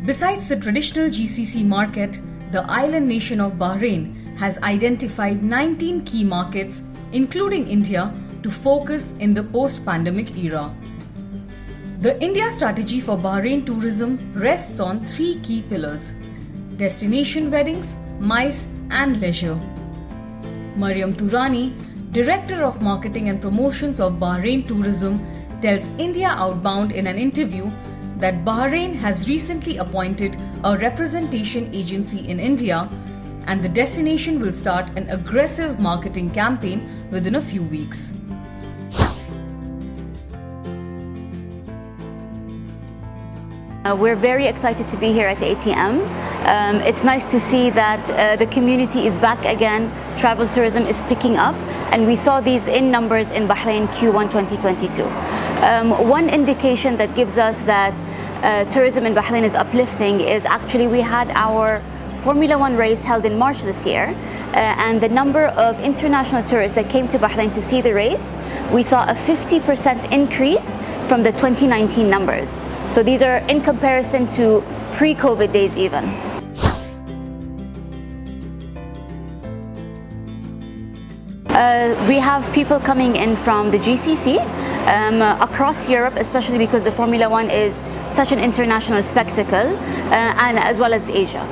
Besides the traditional GCC market, the island nation of Bahrain has identified 19 key markets, including India, to focus in the post-pandemic era. The India strategy for Bahrain tourism rests on three key pillars: destination weddings, MICE, and leisure. Mariam Turani, Director of Marketing and Promotions of Bahrain Tourism, tells India Outbound in an interview that Bahrain has recently appointed a representation agency in India, and the destination will start an aggressive marketing campaign within a few weeks. We're very excited to be here at ATM. It's nice to see that the community is back again. Travel tourism is picking up, and we saw these in numbers in Bahrain Q1 2022. One indication that gives us that tourism in Bahrain is uplifting is actually we had our Formula One race held in March this year, and the number of international tourists that came to Bahrain to see the race, we saw a 50% increase from the 2019 numbers. So these are in comparison to pre-COVID days even. We have people coming in from the GCC, across Europe, especially because the Formula One is such an international spectacle, and as well as Asia.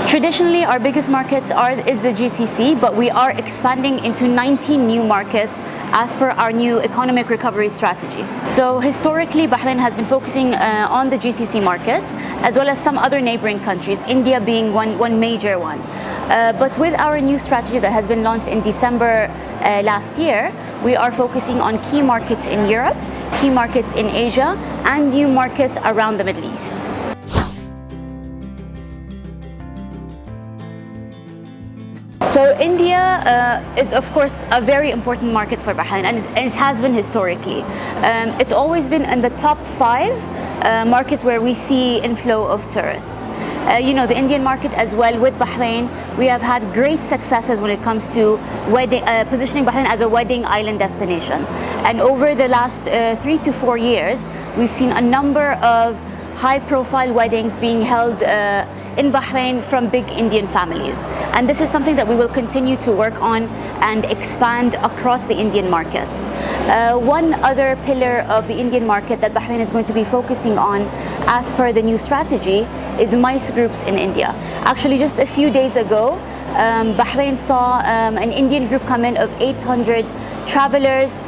Traditionally, our biggest markets is the GCC, but we are expanding into 19 new markets as per our new economic recovery strategy. So historically, Bahrain has been focusing on the GCC markets, as well as some other neighboring countries, India being one major one. But with our new strategy that has been launched in December last year, we are focusing on key markets in Europe, key markets in Asia, and new markets around the Middle East. So India is of course a very important market for Bahrain, and it has been historically. It's always been in the top 5 markets where we see inflow of tourists. The Indian market as well with Bahrain, we have had great successes when it comes to positioning Bahrain as a wedding island destination. And over the last 3 to 4 years, we've seen a number of high-profile weddings being held in Bahrain from big Indian families. And this is something that we will continue to work on and expand across the Indian market. One other pillar of the Indian market that Bahrain is going to be focusing on as per the new strategy is MICE groups in India. Actually, just a few days ago, Bahrain saw an Indian group come in of 800 travelers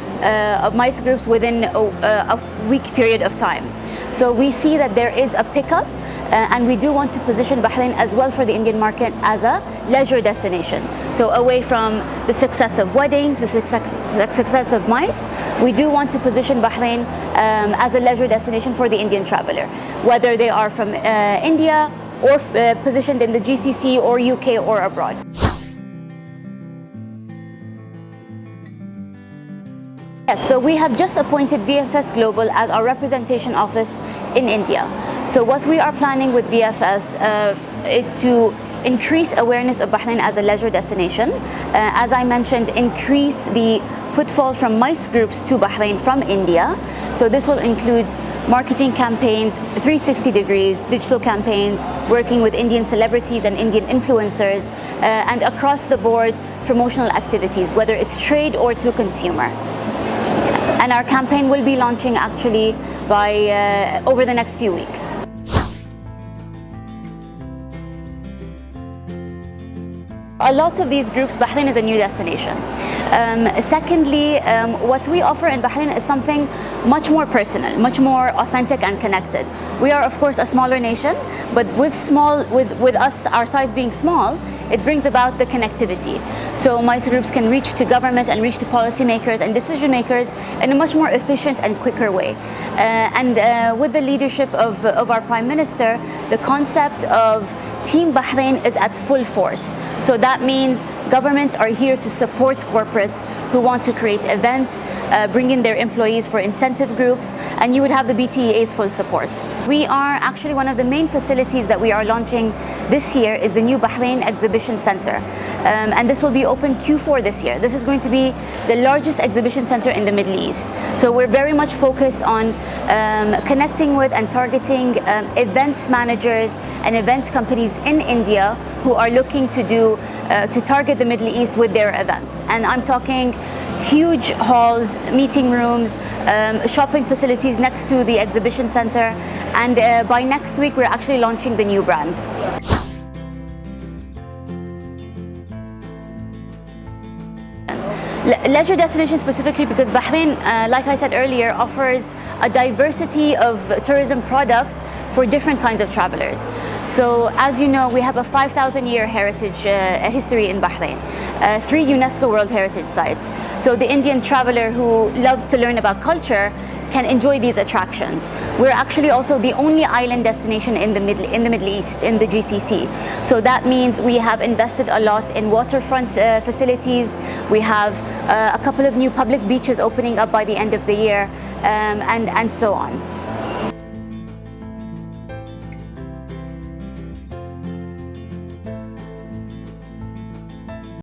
of MICE groups within a week period of time. So we see that there is a pickup, and we do want to position Bahrain as well for the Indian market as a leisure destination. So away from the success of weddings, the success of MICE, we do want to position Bahrain as a leisure destination for the Indian traveler, whether they are from India or positioned in the GCC or UK or abroad. Yes, so we have just appointed VFS Global as our representation office in India. So what we are planning with VFS is to increase awareness of Bahrain as a leisure destination. As I mentioned, increase the footfall from MICE groups to Bahrain from India. So this will include marketing campaigns, 360 degrees, digital campaigns, working with Indian celebrities and Indian influencers, and across the board promotional activities, whether it's trade or to consumer. And our campaign will be launching actually by over the next few weeks. A lot of these groups, Bahrain is a new destination. Secondly, what we offer in Bahrain is something much more personal, much more authentic and connected. We are of course a smaller nation, but with us, our size being small, it brings about the connectivity. So MICE groups can reach to government and reach to policymakers and decision makers in a much more efficient and quicker way. And with the leadership of our Prime Minister, the concept of Team Bahrain is at full force. So that means governments are here to support corporates who want to create events, bring in their employees for incentive groups, and you would have the BTEA's full support. We are actually one of the main facilities that we are launching this year is the new Bahrain Exhibition Center. And this will be open Q4 this year. This is going to be the largest exhibition center in the Middle East. So we're very much focused on connecting with and targeting events managers and events companies in India who are looking to target the Middle East with their events. And I'm talking huge halls, meeting rooms, shopping facilities next to the exhibition center. And by next week, we're actually launching the new brand. Leisure destination specifically because Bahrain, like I said earlier, offers a diversity of tourism products for different kinds of travelers. So as you know, we have a 5,000-year heritage history in Bahrain, 3 UNESCO World Heritage Sites. So the Indian traveler who loves to learn about culture can enjoy these attractions. We're actually also the only island destination in the Middle East, in the GCC. So that means we have invested a lot in waterfront facilities. We have a couple of new public beaches opening up by the end of the year, and so on.